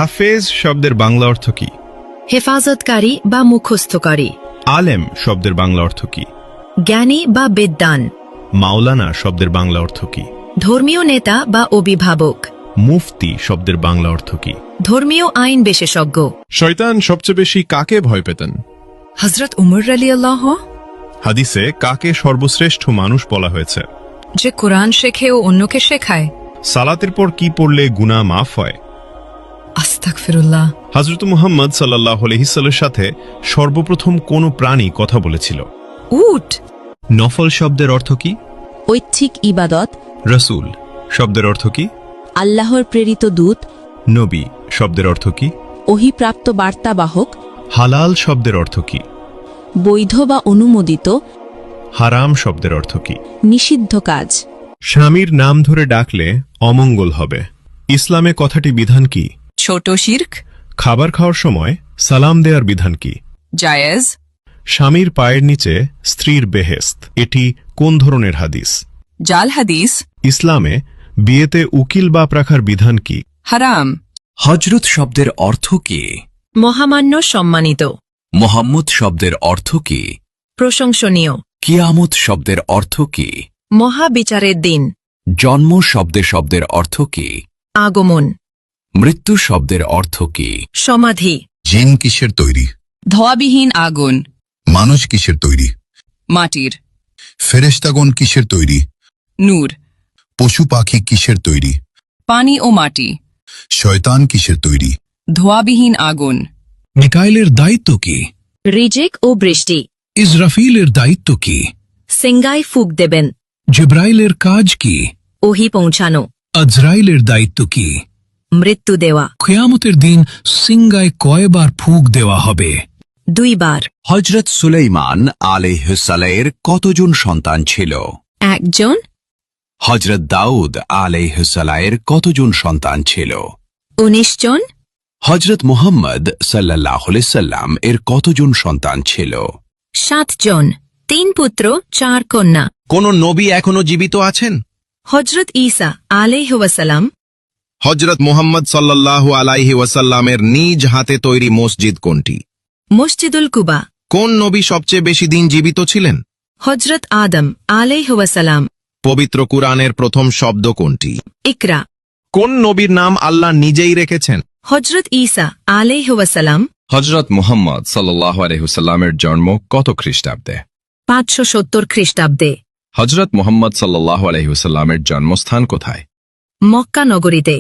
হাফেজ শব্দের বাংলা অর্থ কি? হেফাজতকারী বা মুখস্থকারী। আলেম শব্দের বাংলা অর্থ কি? জ্ঞানী বা বিদ্বান। মাওলানা শব্দের বাংলা অর্থ কি? ধর্মীয় নেতা বা অভিভাবক। মুফতি শব্দের বাংলা অর্থ কি? ধর্মীয় আইন বিশেষজ্ঞ। শয়তান সবচেয়ে বেশি কাকে ভয় পেতেন? হযরত উমর রাদিয়াল্লাহু। হাদিসে কাকে সর্বশ্রেষ্ঠ মানুষ বলা হয়েছে? যে কোরআন শেখে ও অন্যকে শেখায়। সালাতের পর কি পড়লে গুনাহ মাফ হয়? আস্তাগফিরুল্লাহ। হযরত মুহাম্মদ সাল্লাল্লাহু আলাইহি ওয়াসাল্লামের সাথে সর্বপ্রথম কোন প্রাণী কথা বলেছিল? উট। নফল শব্দের অর্থ কি? ঐচ্ছিক ইবাদত। রাসূল শব্দের অর্থ কি? আল্লাহর প্রেরিত দূত। নবী শব্দের অর্থ কি? ওহীপ্রাপ্ত বার্তাবাহক। হালাল শব্দের অর্থ কি? বৈধ বা অনুমোদিত। হারাম শব্দের অর্থ কি? নিষিদ্ধ কাজ। স্বামীর নাম ধরে ডাকলে অমঙ্গল হবে। ইসলামে কথাটি বিধান কি? ছোট শিরক। খাবার খাওয়ার সময় সালাম দেওয়ার বিধান কি? জায়েজ। স্বামীর পায়ের নিচে স্ত্রীর বেহেশত, এটি কোন ধরনের হাদিস? জাল হাদিস। ইসলামে বিয়েতে উকিল বাপ রাখার বিধান কি? হারাম। হজরত শব্দের অর্থ কি? মহামান্য, সম্মানিত। মোহাম্মদ শব্দের অর্থ কি? প্রশংসনীয়। কিয়ামত শব্দের অর্থ কি? মহাবিচারের দিন। জন্ম শব্দের অর্থ কি? আগমন। মৃত্যু শব্দের অর্থ কি? সমাধি। জিন কিসের তৈরি? ধোয়াবিহীন আগুন। মানুষ কিসের তৈরি? মাটির। ফেরেশতাগণ কিসের তৈরি? নূর। পশু পাখি কিসের তৈরি? পানি ও মাটি। শয়তান কিসের তৈরি? ধোয়াবিহীন আগুন। মিকাইলের দায়িত্ব কি? রিজিক ও বৃষ্টি। ইসরাফিলের দায়িত্ব কি? সিঙ্গায় ফুক দেবেন। জিব্রাইলের কাজ কি? ওহী পৌঁছানো। আজরাইলের দায়িত্ব কি? মৃত্যু দেওয়া। কিয়ামতের দিন সিঙ্গায় কয়বার ফুঁক দেওয়া হবে? 2 বার। হজরত সুলাইমান আলাইহিসসালামের কতজন সন্তান ছিল? 1 জন। হজরত দাউদ আলাইহিসসালামের কতজন সন্তান ছিল? 19 জন। হজরত মুহাম্মদ সাল্লাল্লাহু আলাইহি সাল্লাম এর কতজন সন্তান ছিল? 7 জন। 3 পুত্র 4 কন্যা। কোন নবী এখনো জীবিত আছেন? হযরত ঈসা আলাইহি ওয়াসাল্লাম। হজরত মুহাম্মদ সাল্লাল্লাহু আলাইহি ওয়াসাল্লামের নিজ হাতে তৈরি মসজিদ কোনটি? মসজিদুল কুবা। কোন নবী সবচেয়ে বেশি দিন জীবিত ছিলেন? হযরত আদম আলাইহি ওয়াসাল্লাম। পবিত্র কুরআনের প্রথম শব্দ কোনটি? ইকরা। কোন নবীর নাম আল্লাহ নিজেই রেখেছেন? হযরত ঈসা আলাইহি ওয়াসাল্লাম। হজরত মুহাম্মদ সাল্লাল্লাহু আলাইহি ওয়াসাল্লামের জন্ম কত খ্রিস্টাব্দে? 570 খ্রিস্টাব্দে। হজরত মুহাম্মদ সাল্লাল্লাহু আলাইহি ওয়াসাল্লামের জন্মস্থান কোথায়? মক্কা নগরীতে।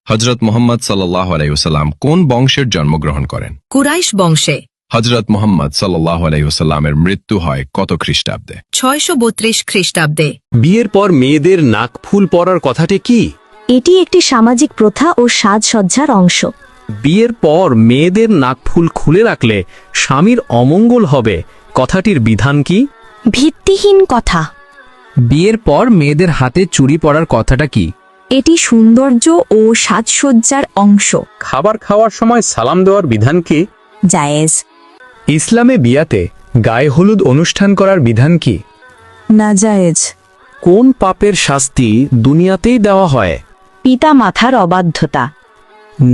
হজরত মুহাম্মদ সাল্লাল্লাহু আলাইহি ওয়াসাল্লাম কোন বংশের জন্মগ্রহণ করেন? কুরাইশ বংশে। হজরত মুহাম্মদ সাল্লাল্লাহু আলাইহি ওয়াসাল্লামের মৃত্যু হয় কত খ্রিস্টাব্দে? 632 খ্রিস্টাব্দে। বিয়ের পর মেয়েদের নাকফুল পরার কথাটি কি? এটি একটি সামাজিক প্রথা ও সাজসজ্জার অংশ। বিয়ের পর মেয়েদের নাকফুল খুলে রাখলে স্বামীর অমঙ্গল হবে, কথাটির বিধান কি? ভিত্তিহীন কথা। বিয়ের পর মেয়েদের হাতে চুড়ি পরার কথাটা কি? এটি সৌন্দর্য ও সাজসজ্জার অংশ। খাবার খাওয়ার সময় সালাম দেওয়ার বিধান কি? জায়েজ। ইসলামে বিয়াতে গায়ে হলুদ অনুষ্ঠান করার বিধান কি? নাজায়েজ। কোন পাপের শাস্তি দুনিয়াতেই দেওয়া হয়? পিতা মাতার অবাধ্যতা।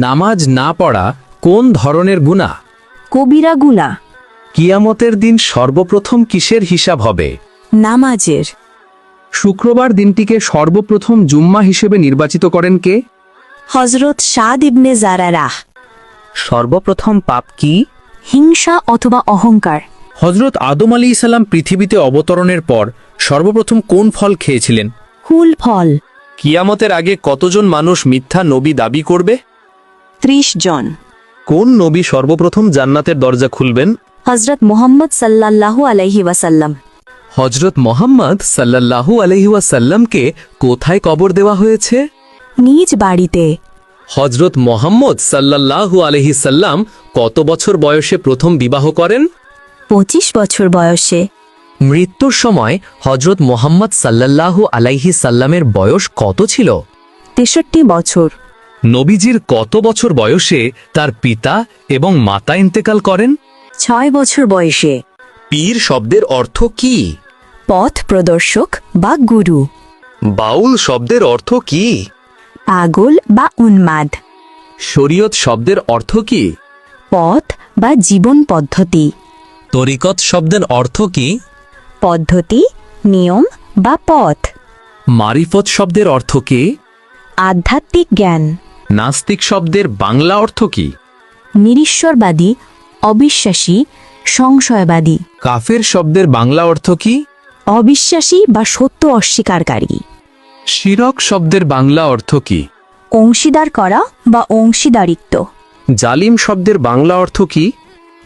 নামাজ না পড়া কোন ধরনের গুনাহ? কবিরা গুনাহ। কিয়ামতের দিন সর্বপ্রথম কিসের হিসাব হবে? নামাজের। শুক্রবার দিনটিকে সর্বপ্রথম জুম্মা হিসেবে নির্বাচিত করেন কে? হযরত সাদ ইবনে জারারাহ। সর্বপ্রথম পাপ কি? হিংসা অথবা অহংকার। হজরত আদম আলাইহিস সালাম পৃথিবীতে অবতরণের পর সর্বপ্রথম কোন ফল খেয়েছিলেন? কুল ফল। কিয়ামতের আগে কতজন মানুষ মিথ্যা নবী দাবি করবে? 30 জন। কোন নবী সর্বপ্রথম জান্নাতের দরজা খুলবেন? হযরত মুহাম্মদ সাল্লাল্লাহু আলাইহি ওয়াসাল্লাম। হজরত মুহাম্মদ সাল্লাল্লাহু আলাইহি ওয়াসাল্লামকে কোথায় কবর দেওয়া হয়েছে? নিজ বাড়িতে। হজরত মুহাম্মদ সাল্লাল্লাহু আলাইহি সাল্লাম কত বছর বয়সে প্রথম বিবাহ করেন? 25 বছর বয়সে। মৃত্যুর সময় হজরত মুহাম্মদ সাল্লাল্লাহু আলাইহি সাল্লামের বয়স কত ছিল? 63 বছর। নবীজির কত বছর বয়সে তার পিতা এবং মাতা ইন্তেকাল করেন? 6 বছর বয়সে। পীর শব্দের অর্থ কি? পথ প্রদর্শক বা গুরু। বাউল শব্দের অর্থ কি? পাগল বা উন্মাদ। শরীয়ত শব্দের অর্থ কি? পথ বা জীবন পদ্ধতি। তরিকত শব্দের অর্থ কি? পদ্ধতি, নিয়ম বা পথ। মারিফত শব্দের অর্থ কি? আধ্যাত্মিক জ্ঞান। নাস্তিক শব্দের বাংলা অর্থ কি? নিরীশ্বরবাদী, অবিশ্বাসী, সংশয়বাদী। কাফের শব্দের বাংলা অর্থ কি? অবিশ্বাসী বা সত্য অস্বীকারী। শিরক শব্দের বাংলা অর্থ কি? অংশীদার করা বা অংশীদারিত্ব। জালিম শব্দের বাংলা অর্থ কি?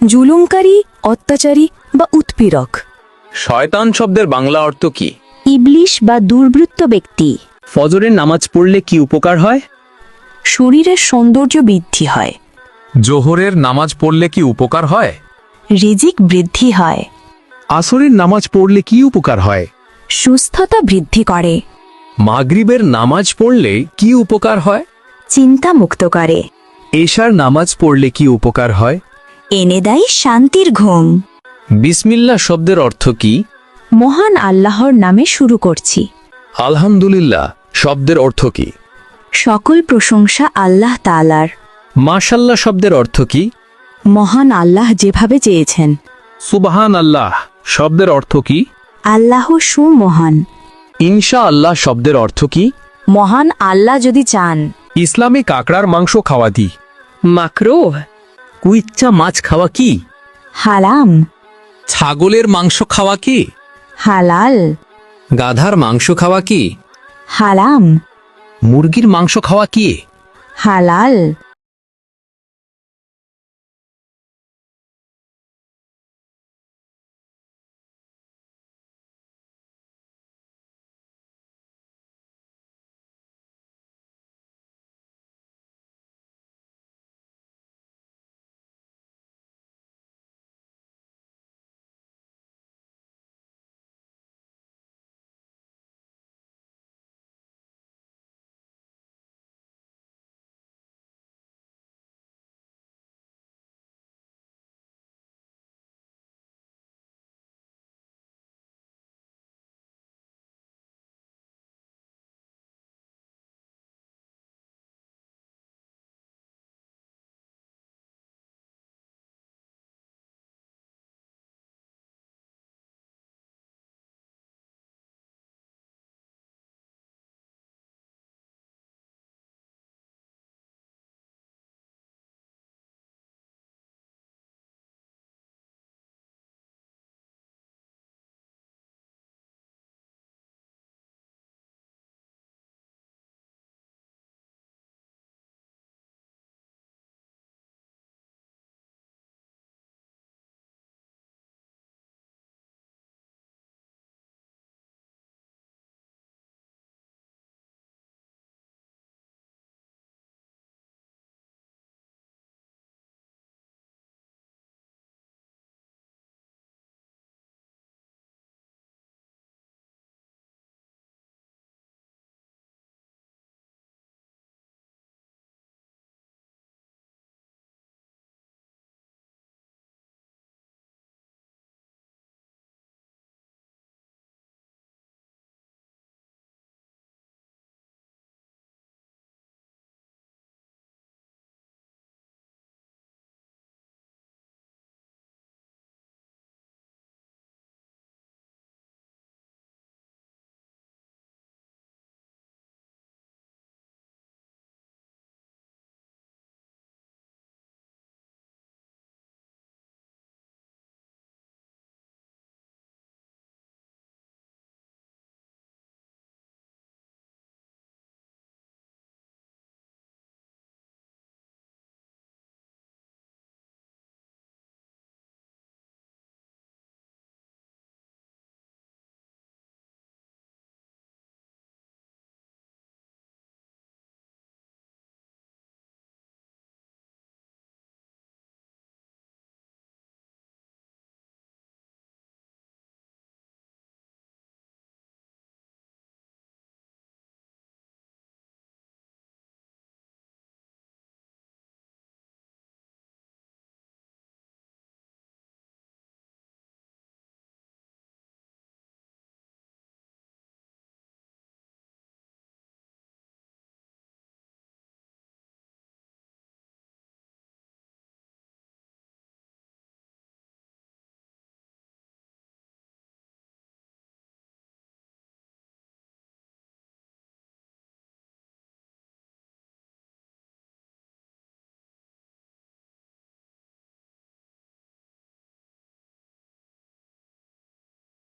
জুলুমকারী, অত্যাচারী বা উৎপীড়ক। শয়তান শব্দের বাংলা অর্থ কি? ইবলিশ বা দুর্বৃত্ত ব্যক্তি। ফজরের নামাজ পড়লে কি উপকার হয়? শরীরের সৌন্দর্য বৃদ্ধি হয়। জোহরের নামাজ পড়লে কি উপকার হয়? রিজিক বৃদ্ধি হয়। আসরের নামাজ পড়লে কি উপকার হয়? সুস্থতা বৃদ্ধি করে। মাগরিবের নামাজ পড়লে কি উপকার হয়? চিন্তা মুক্ত করে। এশার নামাজ পড়লে কি উপকার হয়? এনে দেয় শান্তির ঘুম। বিসমিল্লাহ শব্দের অর্থ কি? মহান আল্লাহর নামে শুরু করছি। আলহামদুলিল্লাহ শব্দের অর্থ কি? সকল প্রশংসা আল্লাহ তাআলার। মাশাল্লাহ শব্দের অর্থ কি? মহান আল্লাহ যেভাবে চেয়েছেন। সুবহান আল্লাহ শব্দের অর্থ কি? আল্লাহ সুমহান। ইনশা আল্লাহ শব্দের অর্থ কি? মহান আল্লাহ যদি চান। ইসলামে কাকড়ার মাংস খাওয়া দি। মাকরুহ। কুইচ্চা মাছ খাওয়া কি? হারাম। ছাগলের মাংস খাওয়া কি? হালাল। গাধার মাংস খাওয়া কি? হারাম। মুরগির মাংস খাওয়া কি? হালাল।